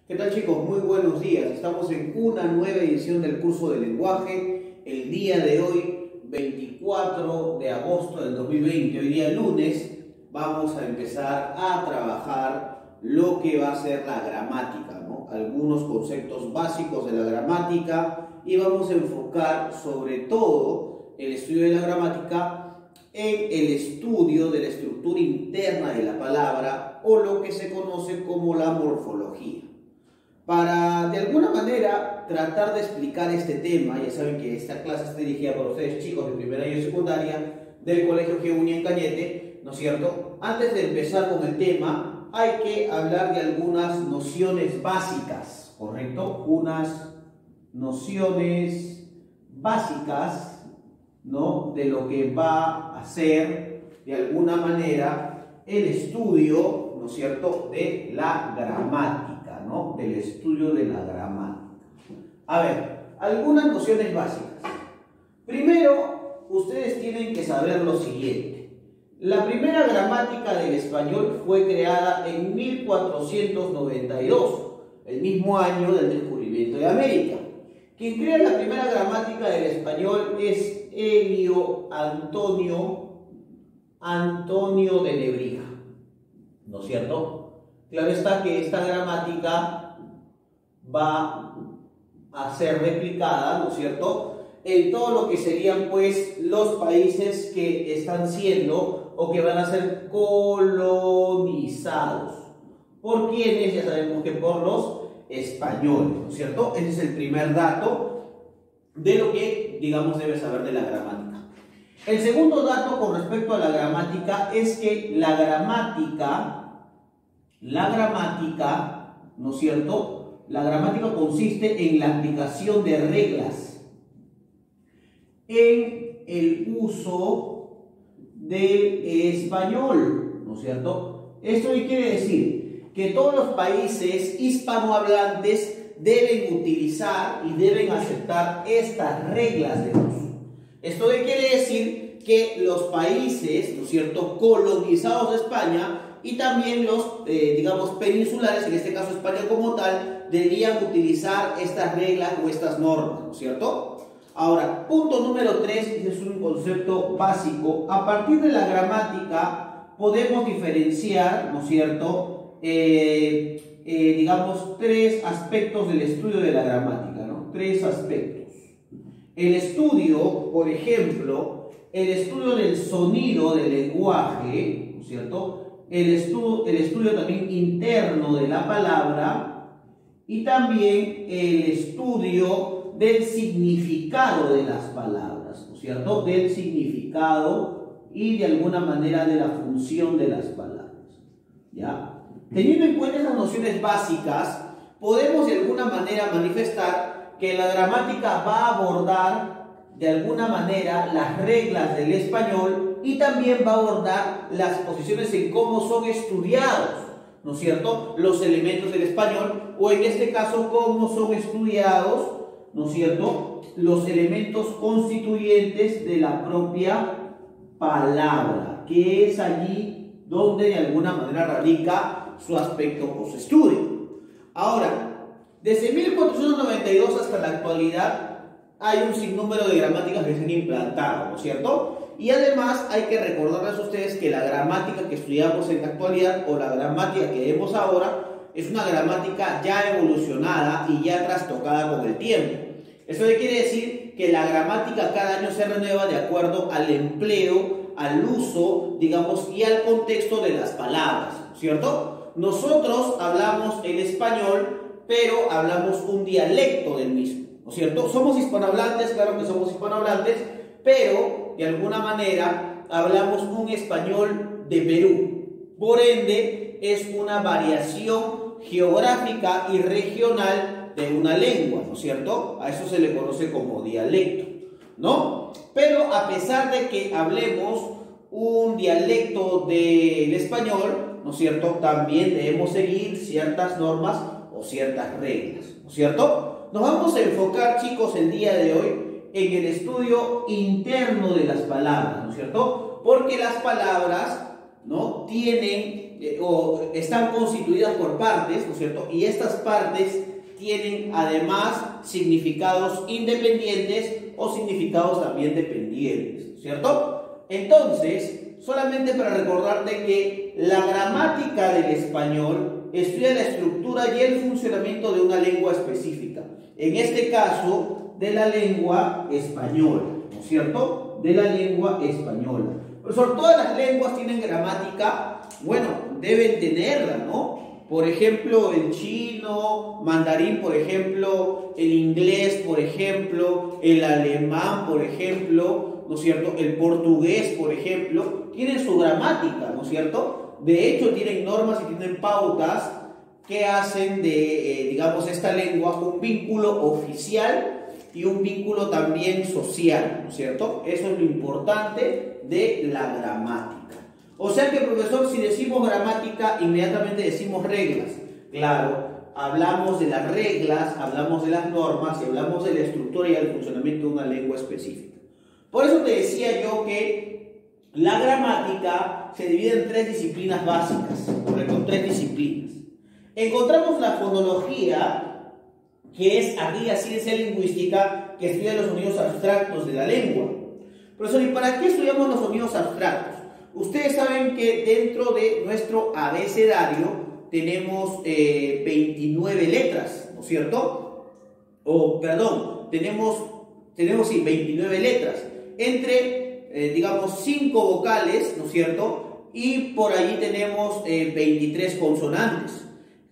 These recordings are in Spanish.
¿Qué tal, chicos? Muy buenos días. Estamos en una nueva edición del curso de lenguaje. El día de hoy, 24 de agosto del 2020, hoy día lunes, vamos a empezar a trabajar lo que va a ser la gramática, ¿no? Algunos conceptos básicos de la gramática, y vamos a enfocar sobre todo el estudio de la gramática en el estudio de la estructura interna de la palabra, o lo que se conoce como la morfología. Para, de alguna manera, tratar de explicar este tema, ya saben que esta clase está dirigida para ustedes, chicos de primer año de secundaria del Colegio G. en Cañete, ¿no es cierto? Antes de empezar con el tema, hay que hablar de algunas nociones básicas, ¿correcto? Unas nociones básicas, ¿no? De lo que va a ser, de alguna manera, el estudio, ¿no es cierto?, de la gramática. ¿No? Del estudio de la gramática. A ver, algunas nociones básicas. Primero, ustedes tienen que saber lo siguiente. La primera gramática del español fue creada en 1492, el mismo año del descubrimiento de América. Quien crea la primera gramática del español es Elio Antonio de Nebrija, ¿no es cierto? Claro está que esta gramática va a ser replicada, ¿no es cierto?, en todo lo que serían, pues, los países que están siendo o que van a ser colonizados. ¿Por quiénes? Ya sabemos que por los españoles, ¿no es cierto? Ese es el primer dato de lo que, digamos, debes saber de la gramática. El segundo dato con respecto a la gramática es que la gramática, ¿no es cierto?, la gramática consiste en la aplicación de reglas en el uso del español, ¿no es cierto? Esto quiere decir que todos los países hispanohablantes deben utilizar y deben aceptar estas reglas de uso. Esto quiere decir que los países, ¿no es cierto?, colonizados de España, y también los, digamos, peninsulares, en este caso España como tal, deberían utilizar estas reglas o estas normas, ¿no es cierto? Ahora, punto número 3, es un concepto básico. A partir de la gramática podemos diferenciar, ¿no es cierto?, digamos, tres aspectos del estudio de la gramática, ¿no? Tres aspectos. El estudio, por ejemplo, el estudio del sonido del lenguaje, ¿no es cierto?, el estudio también interno de la palabra, y también el estudio del significado de las palabras, ¿no es cierto?, del significado y de alguna manera de la función de las palabras, ¿ya? Teniendo en cuenta esas nociones básicas, podemos de alguna manera manifestar que la gramática va a abordar de alguna manera las reglas del español, y también va a abordar las posiciones en cómo son estudiados, ¿no es cierto?, los elementos del español, o en este caso cómo son estudiados, ¿no es cierto?, los elementos constituyentes de la propia palabra, que es allí donde de alguna manera radica su aspecto o su estudio. Ahora, desde 1492 hasta la actualidad hay un sinnúmero de gramáticas que se han implantado, ¿no es cierto? Y además hay que recordarles a ustedes que la gramática que estudiamos en la actualidad, o la gramática que vemos ahora, es una gramática ya evolucionada y ya trastocada con el tiempo. Eso quiere decir que la gramática cada año se renueva de acuerdo al empleo, al uso, digamos, y al contexto de las palabras, ¿cierto? Nosotros hablamos el español, pero hablamos un dialecto del mismo, ¿no es cierto? Somos hispanohablantes, claro que somos hispanohablantes, pero de alguna manera hablamos un español de Perú. Por ende, es una variación geográfica y regional de una lengua, ¿no es cierto? A eso se le conoce como dialecto, ¿no? Pero a pesar de que hablemos un dialecto del español, ¿no es cierto?, también debemos seguir ciertas normas o ciertas reglas, ¿no es cierto? Nos vamos a enfocar, chicos, el día de hoy en el estudio interno de las palabras, ¿no es cierto? Porque las palabras, ¿no?, tienen o están constituidas por partes, ¿no es cierto? Y estas partes tienen además significados independientes o significados también dependientes, ¿no es cierto? Entonces, solamente para recordarte que la gramática del español estudia la estructura y el funcionamiento de una lengua específica. En este caso, de la lengua española, ¿no es cierto? De la lengua española. Profesor, todas las lenguas tienen gramática. Bueno, deben tenerla, ¿no? Por ejemplo, el chino, mandarín, por ejemplo, el inglés, por ejemplo, el alemán, por ejemplo, ¿no es cierto? El portugués, por ejemplo, tienen su gramática, ¿no es cierto? De hecho, tienen normas y tienen pautas que hacen de, digamos, esta lengua un vínculo oficial y un vínculo también social, ¿no es cierto? Eso es lo importante de la gramática. O sea que, profesor, si decimos gramática, inmediatamente decimos reglas. Claro, hablamos de las reglas, hablamos de las normas y hablamos de la estructura y el funcionamiento de una lengua específica. Por eso te decía yo que la gramática se divide en tres disciplinas básicas, correcto, tres disciplinas. Encontramos la fonología, que es aquella ciencia lingüística que estudia los sonidos abstractos de la lengua. Profesor, ¿y para qué estudiamos los sonidos abstractos? Ustedes saben que dentro de nuestro abecedario tenemos 29 letras, ¿no es cierto? Tenemos sí, 29 letras, entre, digamos, 5 vocales, ¿no es cierto? Y por allí tenemos 23 consonantes.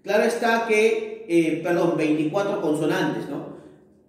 Claro está que, 24 consonantes, ¿no?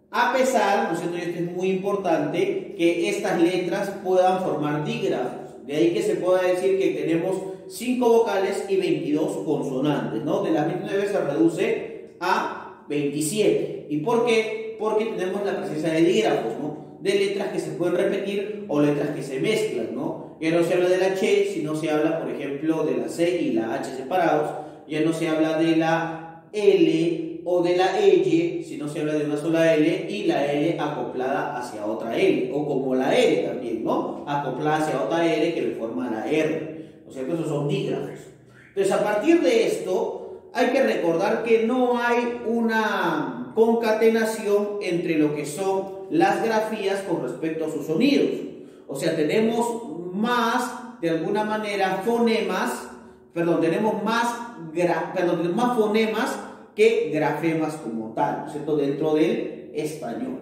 A pesar, ¿no es cierto?, y esto es muy importante, que estas letras puedan formar dígrafos. De ahí que se pueda decir que tenemos 5 vocales y 22 consonantes, ¿no? De las 29 se reduce a 27. ¿Y por qué? Porque tenemos la presencia de dígrafos, ¿no? De letras que se pueden repetir o letras que se mezclan, ¿no? Ya no se habla de la Ch, sino se habla, por ejemplo, de la C y la H separados. Ya no se habla de la L o de la L, sino se habla de una sola L y la L acoplada hacia otra L, o como la R también, ¿no? Acoplada hacia otra L que le forma la R. O sea que esos son dígrafos. Entonces, a partir de esto, hay que recordar que no hay una concatenación entre lo que son las grafías con respecto a sus sonidos. O sea, tenemos más, de alguna manera, fonemas, tenemos más fonemas que grafemas como tal, ¿no es cierto?, dentro del español.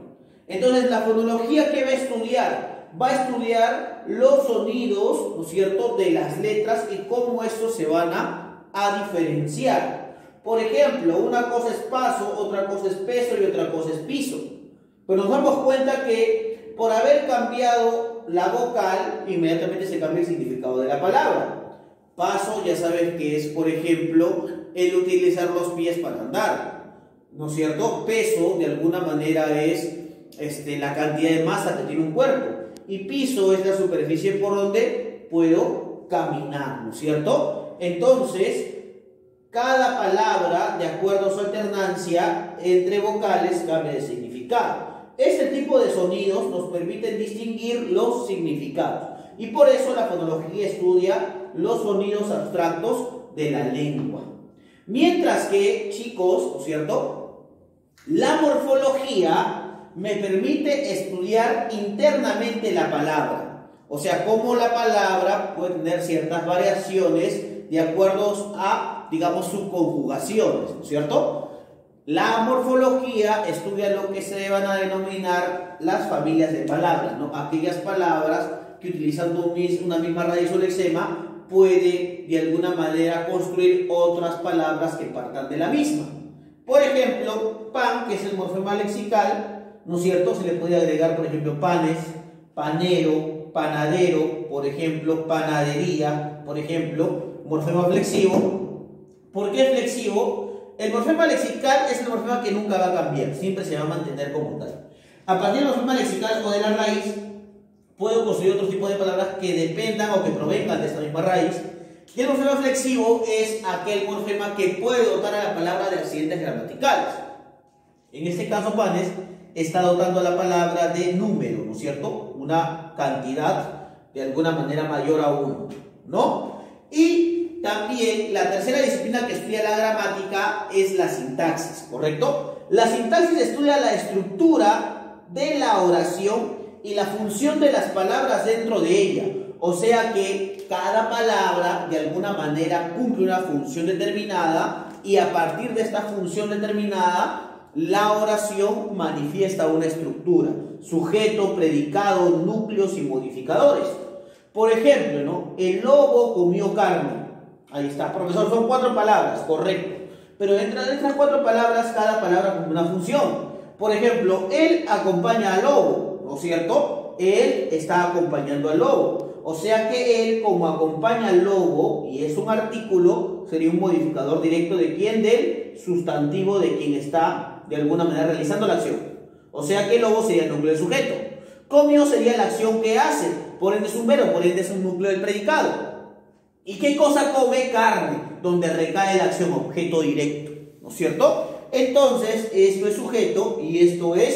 Entonces, la fonología, ¿qué va a estudiar? Va a estudiar los sonidos, ¿no es cierto?, de las letras y cómo estos se van a diferenciar. Por ejemplo, una cosa es paso, otra cosa es peso y otra cosa es piso. Pero nos damos cuenta que por haber cambiado la vocal, inmediatamente se cambia el significado de la palabra. Paso, ya sabes que es, por ejemplo, el utilizar los pies para andar, ¿no es cierto? Peso, de alguna manera, es la cantidad de masa que tiene un cuerpo. Y piso es la superficie por donde puedo caminar, ¿no es cierto? Entonces, cada palabra, de acuerdo a su alternancia entre vocales, cambia de significado. Este tipo de sonidos nos permiten distinguir los significados. Y por eso la fonología estudia los sonidos abstractos de la lengua. Mientras que, chicos, ¿no es cierto?, la morfología me permite estudiar internamente la palabra. O sea, cómo la palabra puede tener ciertas variaciones de acuerdo a, digamos, sus conjugaciones, ¿no es cierto? La morfología estudia lo que se van a denominar las familias de palabras, ¿no? Aquellas palabras que utilizando una misma raíz o lexema puede de alguna manera construir otras palabras que partan de la misma. Por ejemplo, pan, que es el morfema lexical, ¿no es cierto? Se le puede agregar, por ejemplo, panes, panero, panadero, por ejemplo, panadería, por ejemplo, morfema flexivo. ¿Por qué flexivo? El morfema lexical es el morfema que nunca va a cambiar, siempre se va a mantener como tal. A partir del morfema lexical o de la raíz, puedo construir otro tipo de palabras que dependan o que provengan de esta misma raíz. Y el morfema flexivo es aquel morfema que puede dotar a la palabra de accidentes gramaticales. En este caso, panes está dotando a la palabra de número, ¿no es cierto? Una cantidad de alguna manera mayor a 1, ¿no? Y también la tercera disciplina que estudia la gramática es la sintaxis, ¿correcto? La sintaxis estudia la estructura de la oración y la función de las palabras dentro de ella. O sea que cada palabra de alguna manera cumple una función determinada y a partir de esta función determinada la oración manifiesta una estructura, sujeto, predicado, núcleos y modificadores. Por ejemplo, ¿no? El lobo comió carne. Ahí está, profesor, son 4 palabras, correcto. Pero dentro de estas 4 palabras, cada palabra cumple una función. Por ejemplo, él acompaña al lobo, ¿no es cierto? Él está acompañando al lobo. O sea que él, como acompaña al lobo y es un artículo, sería un modificador directo de quién, del sustantivo de quien está de alguna manera realizando la acción. O sea que el lobo sería el núcleo del sujeto. Comió sería la acción que hace, por ende es un verbo, por ende es un núcleo del predicado. ¿Y qué cosa come? Carne, donde recae la acción objeto directo, ¿no es cierto? Entonces, esto es sujeto y esto es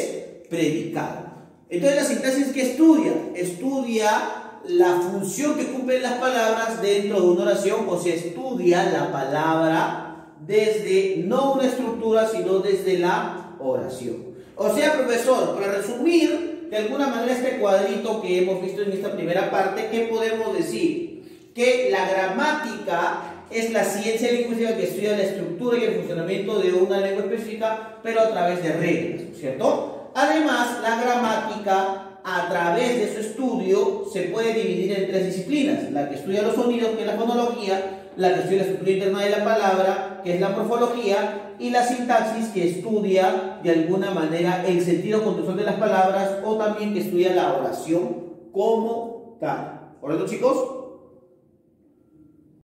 predicado. Entonces, la sintaxis que estudia la función que cumplen las palabras dentro de una oración, o sea, estudia la palabra desde no una estructura, sino desde la oración. O sea, profesor, para resumir de alguna manera este cuadrito que hemos visto en esta primera parte, ¿qué podemos decir? Que la gramática es la ciencia lingüística que estudia la estructura y el funcionamiento de una lengua específica, pero a través de reglas, ¿cierto? Además, la gramática, a través de su estudio, se puede dividir en 3 disciplinas: la que estudia los sonidos, que es la fonología; la que estudia la estructura interna de la palabra, que es la morfología; y la sintaxis, que estudia de alguna manera el sentido contextual de las palabras, o también que estudia la oración como tal. ¿Correcto, chicos?